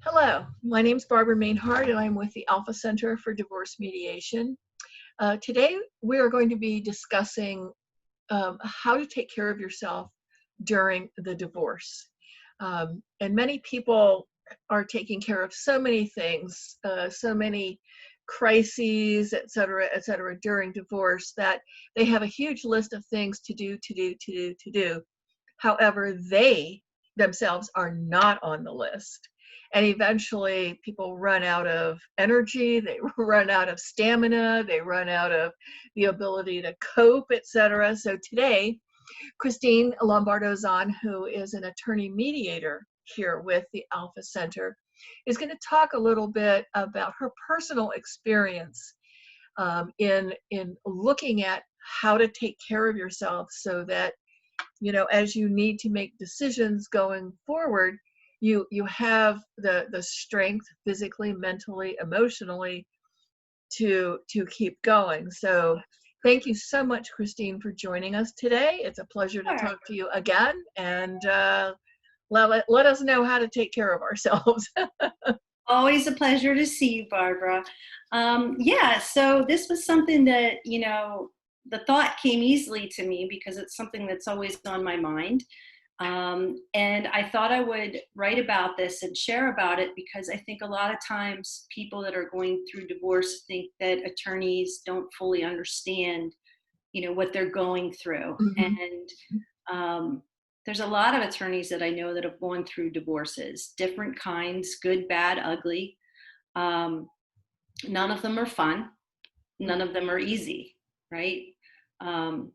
Hello, my name is Barbara Mainhart, and I'm with the Alpha Center for Divorce Mediation. Today, we are going to be discussing how to take care of yourself during the divorce. And many people are taking care of so many things, so many crises, et cetera, during divorce that they have a huge list of things to do. However, they themselves are not on the list. And eventually people run out of energy, they run out of stamina, they run out of the ability to cope, etc. So today, Christine Lombardo-Zaun, who is an attorney-mediator here with the Alpha Center, is going to talk a little bit about her personal experience in looking at how to take care of yourself so that as you need to make decisions going forward, you have the strength physically, mentally, emotionally to keep going. So thank you so much, Christine, for joining us today. It's a pleasure to Sure. talk to you again, and let us know how to take care of ourselves. Always a pleasure to see you, Barbara. Yeah, so this was something that, the thought came easily to me because it's something that's always on my mind. And I thought I would write about this and share about it because I think a lot of times people that are going through divorce think that attorneys don't fully understand, what they're going through. Mhm. And there's a lot of attorneys that I know that have gone through divorces, different kinds, good, bad, ugly. Um, None of them are fun. None of them are easy, right? Um,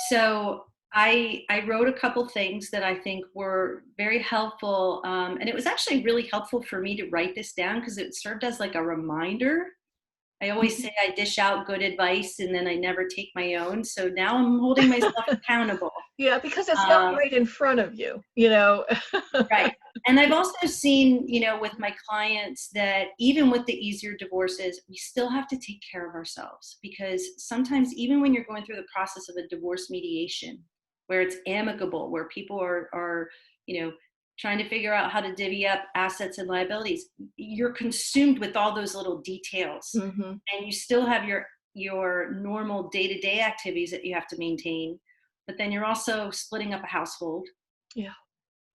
so I wrote a couple things that I think were very helpful. And it was actually really helpful for me to write this down because it served as like a reminder. I always say I dish out good advice and then I never take my own. So now I'm holding myself accountable. Yeah, because it's not Um, right in front of you. Right. And I've also seen, with my clients that even with the easier divorces, we still have to take care of ourselves because sometimes even when you're going through the process of a divorce mediation, where it's amicable, where people are, trying to figure out how to divvy up assets and liabilities, you're consumed with all those little details Hmm. and you still have your normal day-to-day activities that you have to maintain, but then you're also splitting up a household. Yeah.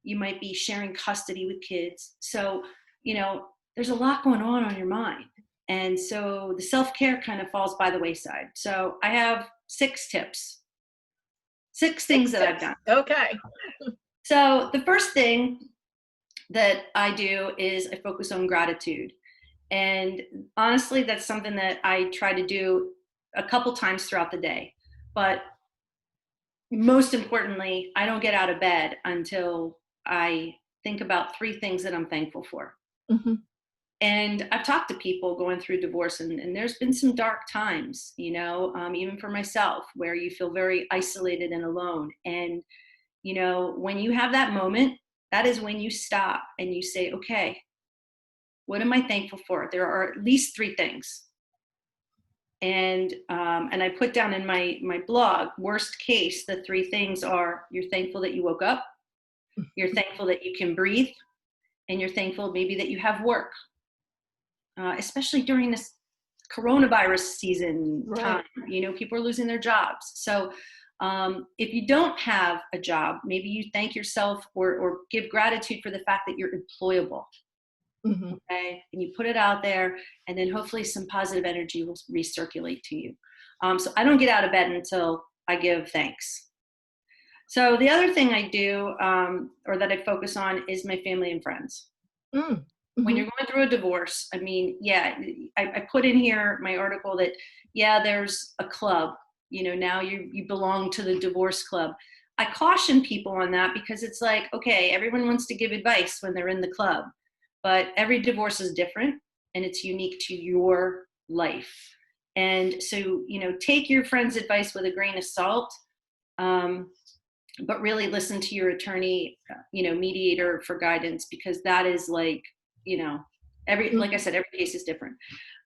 You might be sharing custody with kids. So, there's a lot going on your mind. And so the self-care kind of falls by the wayside. So I have 6 tips, 6 things Six that I've tips. done. Okay. So the first thing that I do is I focus on gratitude. And honestly, that's something that I try to do a couple times throughout the day. But most importantly, I don't get out of bed until I think about 3 things that I'm thankful for. Hmm. And I've talked to people going through divorce, and there's been some dark times, even for myself, where you feel very isolated and alone. And, when you have that moment, that is when you stop and you say, okay, what am I thankful for? There are at least 3 things. And I put down in my blog, worst case, the 3 things are: you're thankful that you woke up, you're thankful that you can breathe, and you're thankful maybe that you have work, especially during this coronavirus season time. Right. People are losing their jobs. So if you don't have a job, maybe you thank yourself or give gratitude for the fact that you're employable. Hmm. Okay, and you put it out there, and then hopefully some positive energy will recirculate to you. So I don't get out of bed until I give thanks. So the other thing I do, or that I focus on, is my family and friends. When Mm-hmm. you're going through a divorce, I mean, yeah, I put in here my article that, yeah, there's a club, now you belong to the divorce club. I caution people on that because it's like, okay, everyone wants to give advice when they're in the club, but every divorce is different and it's unique to your life. And so, take your friend's advice with a grain of salt. Um, but really listen to your attorney, mediator for guidance, because that is like, like I Hmm. said, every case is different.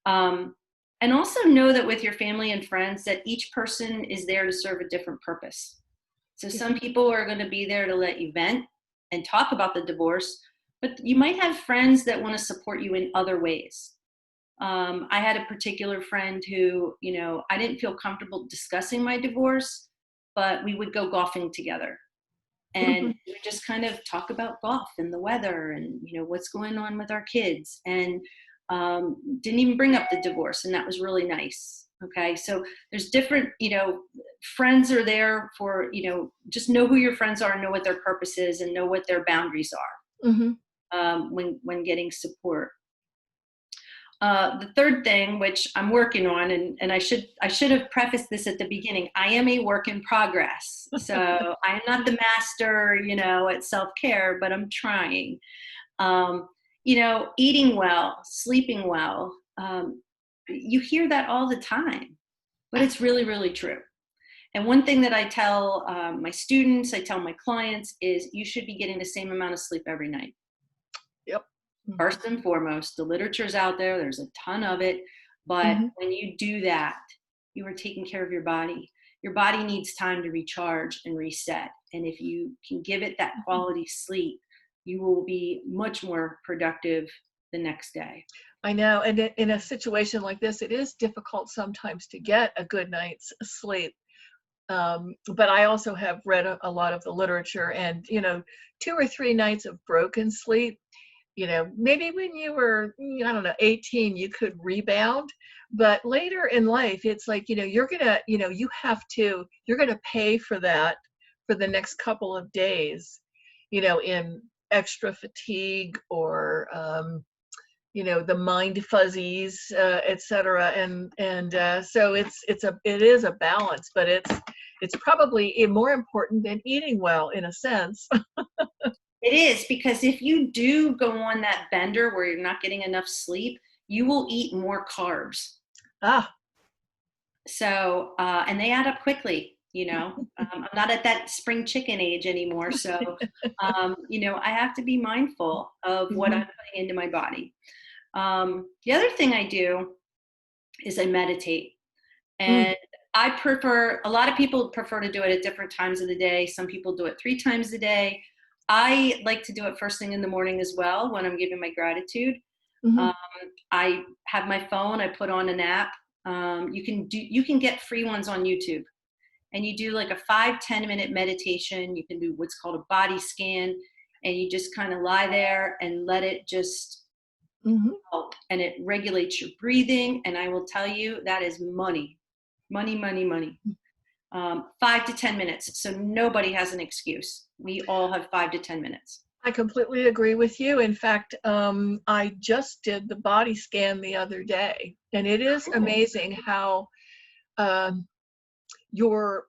Um, and also know that with your family and friends, that each person is there to serve a different purpose. So Yeah. some people are going to be there to let you vent and talk about the divorce. but you might have friends that want to support you in other ways. I had a particular friend who, I didn't feel comfortable discussing my divorce, but we would go golfing together. And we just kind of talk about golf and the weather and, what's going on with our kids. And didn't even bring up the divorce. And that was really nice. Okay. So there's different, friends are there for, just know who your friends are, know what their purpose is, and know what their boundaries are when getting support. The third thing, which I'm working on, and I should have prefaced this at the beginning, I am a work in progress. So I am not the master, at self-care, but I'm trying. Eating well, sleeping well, you hear that all the time, but it's really, really true. And one thing that I tell my students, I tell my clients is you should be getting the same amount of sleep every night. Yep. First and foremost, the literature's out there. There's a ton of it. But when you do that, you are taking care of your body. Your body needs time to recharge and reset. And if you can give it that quality sleep, you will be much more productive the next day. I know. And in a situation like this, it is difficult sometimes to get a good night's sleep. But I also have read a lot of the literature, and, 2 or 3 nights of broken sleep, maybe when you were, I don't know, 18, you could rebound, but later in life, it's like, you're gonna, you're gonna pay for that for the next couple of days, in extra fatigue or, the mind fuzzies, et cetera. And so it is a balance, but it's probably more important than eating well in a sense. It is, because if you do go on that bender where you're not getting enough sleep, you will eat more carbs. So, and they add up quickly, I'm not at that spring chicken age anymore. So, I have to be mindful of what I'm putting into my body. The other thing I do is I meditate. And a lot of people prefer to do it at different times of the day. Some people do it 3 times a day. I like to do it first thing in the morning as well when I'm giving my gratitude. I have my phone, I put on an app. You can get free ones on YouTube, and you do like a 5-10 minute meditation. You can do what's called a body scan, and you just kind of lie there and let it just help, and it regulates your breathing. And I will tell you, that is money. 5 to 10 minutes. So nobody has an excuse. We all have 5 to 10 minutes. I completely agree with you. In fact, I just did the body scan the other day, and it is amazing how your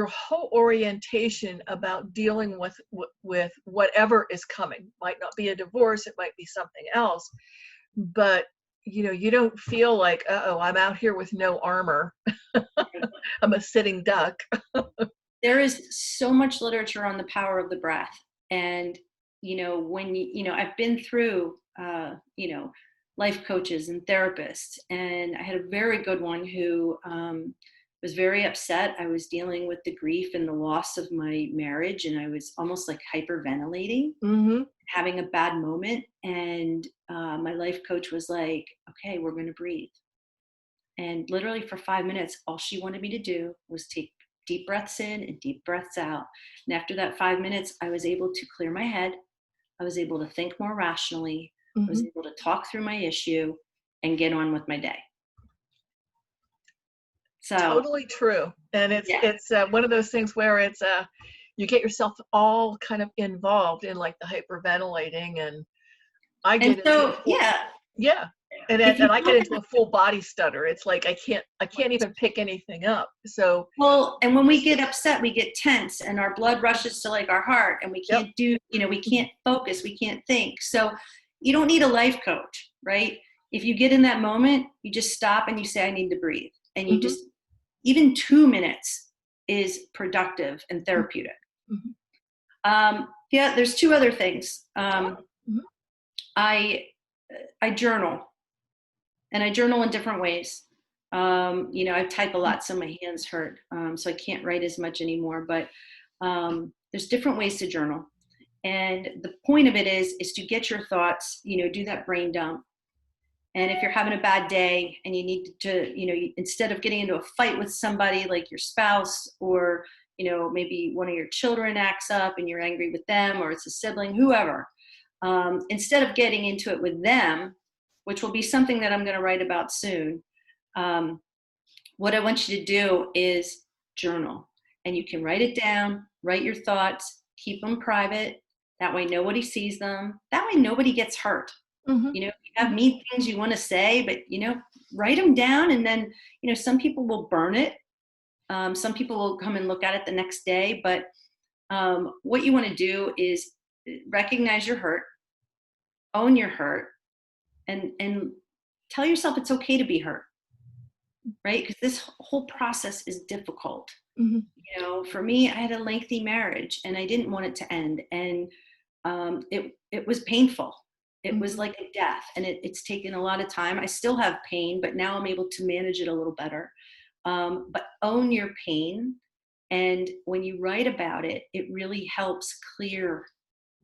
whole orientation about dealing with whatever is coming, might not be a divorce, it might be something else, but you don't feel like, uh-oh, I'm out here with no armor. I'm a sitting duck. There is so much literature on the power of the breath. And, when I've been through, life coaches and therapists, and I had a very good one who was very upset. I was dealing with the grief and the loss of my marriage, and I was almost like hyperventilating, having a bad moment. And my life coach was like, okay, we're going to breathe. And literally for 5 minutes, all she wanted me to do was take deep breaths in and deep breaths out. And after that 5 minutes, I was able to clear my head. I was able to think more rationally. I was able to talk through my issue and get on with my day. So totally true. And it's one of those things where it's you get yourself all kind of involved in like the hyperventilating, and I get and I get into a full body stutter. It's like I can't even pick anything up. So and when we get upset, we get tense, and our blood rushes to like our heart, and we can't we can't focus, we can't think. So you don't need a life coach, right? If you get in that moment, you just stop and you say, I need to breathe. And you just, even 2 minutes is productive and therapeutic. There's 2 other things. I journal, and I journal in different ways. I type a lot, so my hands hurt. So I can't write as much anymore, but there's different ways to journal. And the point of it is to get your thoughts, do that brain dump. And if you're having a bad day and you need to, instead of getting into a fight with somebody like your spouse, or, maybe one of your children acts up and you're angry with them, or it's a sibling, whoever, instead of getting into it with them, which will be something that I'm going to write about soon, what I want you to do is journal. And you can write it down, write your thoughts, keep them private. That way nobody sees them. That way nobody gets hurt. Mm-hmm. You have mean things you want to say, but, write them down. And then, some people will burn it. Some people will come and look at it the next day. But what you want to do is recognize your hurt, own your hurt, and tell yourself it's okay to be hurt, right? Because this whole process is difficult. Mm-hmm. For me, I had a lengthy marriage and I didn't want it to end. And it was painful. It was like a death, and it's taken a lot of time. I still have pain, but now I'm able to manage it a little better. But own your pain. And when you write about it, it really helps clear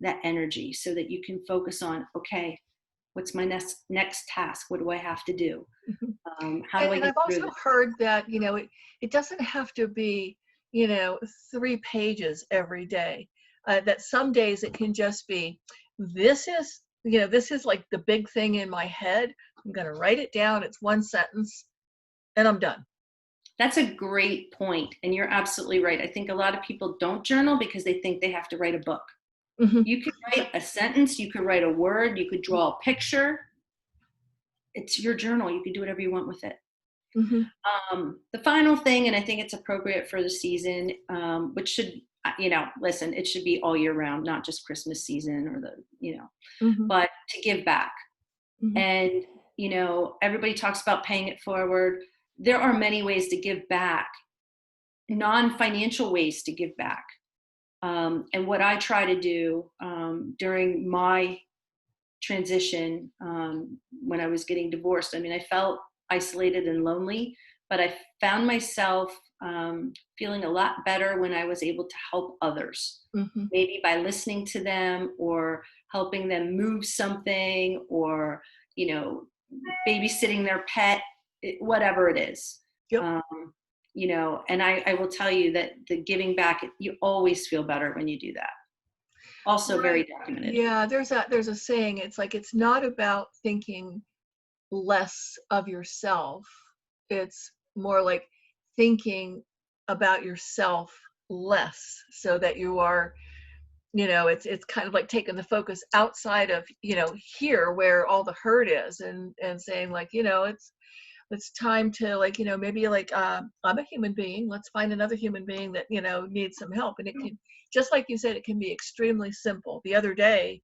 that energy so that you can focus on, okay, what's my next task? What do I have to do? How do I And get I've through also this? heard that, it doesn't have to be, 3 pages every day. That some days it can just be, this is like the big thing in my head. I'm going to write it down. It's one sentence and I'm done. That's a great point. And you're absolutely right. I think a lot of people don't journal because they think they have to write a book. Mm-hmm. You could write a sentence, you could write a word, you could draw a picture. It's your journal. You can do whatever you want with it. Mm-hmm. The final thing, and I think it's appropriate for the season, which should, listen, it should be all year round, not just Christmas season or Mm-hmm. but to give back. Mm-hmm. And, everybody talks about paying it forward. There are many ways to give back, non-financial ways to give back. And what I try to do during my transition, when I was getting divorced, I felt isolated and lonely, but I found myself feeling a lot better when I was able to help others, Mm-hmm. maybe by listening to them or helping them move something, or, babysitting their pet, whatever it is. Yep. And I will tell you that the giving back, you always feel better when you do that. Also very documented. Yeah, there's a saying, it's like, it's not about thinking less of yourself. It's more like thinking about yourself less, so that you are, it's kind of like taking the focus outside of, here where all the hurt is, and saying like, it's time to, like, maybe like, I'm a human being. Let's find another human being that, needs some help. And it can, just like you said, it can be extremely simple. The other day,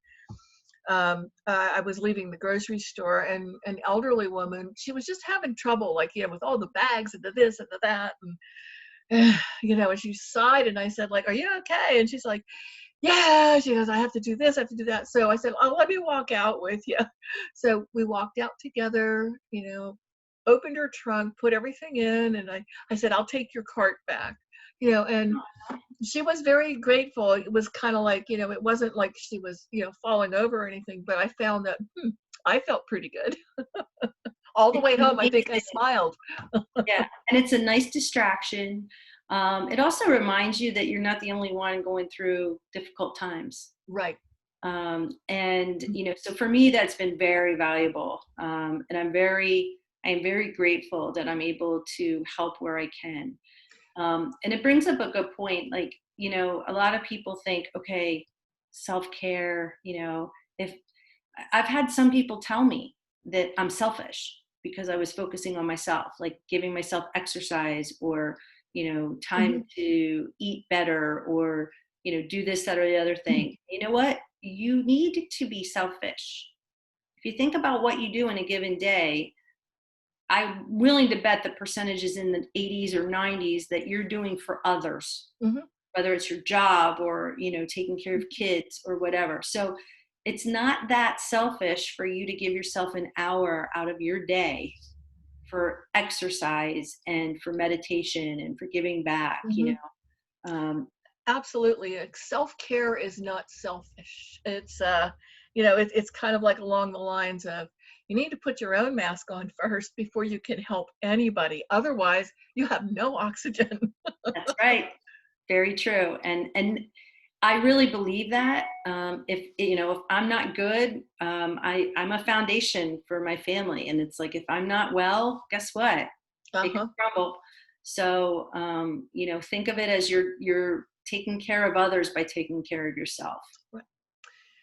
I was leaving the grocery store, and an elderly woman, she was just having trouble, like, with all the bags and the this and the that. And, and she sighed, and I said, like, are you okay? And she's like, yeah. She goes, I have to do this, I have to do that. So I said, oh, let me walk out with you. So we walked out together, opened her trunk, put everything in, and I said, I'll take your cart back, and she was very grateful. It was kind of like, it wasn't like she was, falling over or anything, but I found that I felt pretty good. All the way home, I think I smiled. Yeah, and it's a nice distraction. It also reminds you that you're not the only one going through difficult times. Right. And, so for me, that's been very valuable. And I'm very grateful that I'm able to help where I can. And it brings up a good point. Like, a lot of people think, okay, self-care, if I've had some people tell me that I'm selfish because I was focusing on myself, like giving myself exercise, or, time to eat better, or, do this, that, or the other thing. You know what? You need to be selfish. If you think about what you do in a given day, I'm willing to bet the percentages in the 80s or 90s that you're doing for others, whether it's your job or, taking care of kids or whatever. So it's not that selfish for you to give yourself an hour out of your day for exercise and for meditation and for giving back, Absolutely. Self-care is not selfish. It's kind of like along the lines of you need to put your own mask on first before you can help anybody. Otherwise, you have no oxygen. That's right. Very true. And I really believe that if if I'm not good, I'm a foundation for my family, and it's like if I'm not well, guess what? It can Uh-huh. crumble. So think of it as you're taking care of others by taking care of yourself. Right.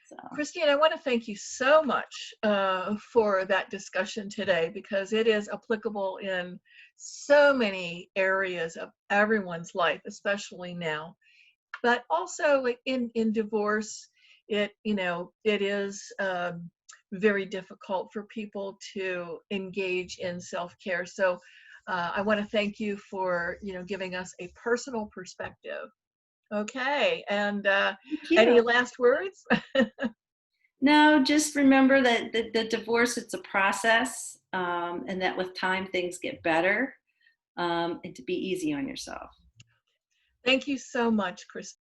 So Christine, I want to thank you so much for that discussion today because it is applicable in so many areas of everyone's life, especially now. But also like in divorce, it is very difficult for people to engage in self-care. So I want to thank you for giving us a personal perspective. Okay, and thank any you. last words? No, just remember that the divorce, it's a process, and that with time things get better, and to be easy on yourself. Thank you so much, Christine.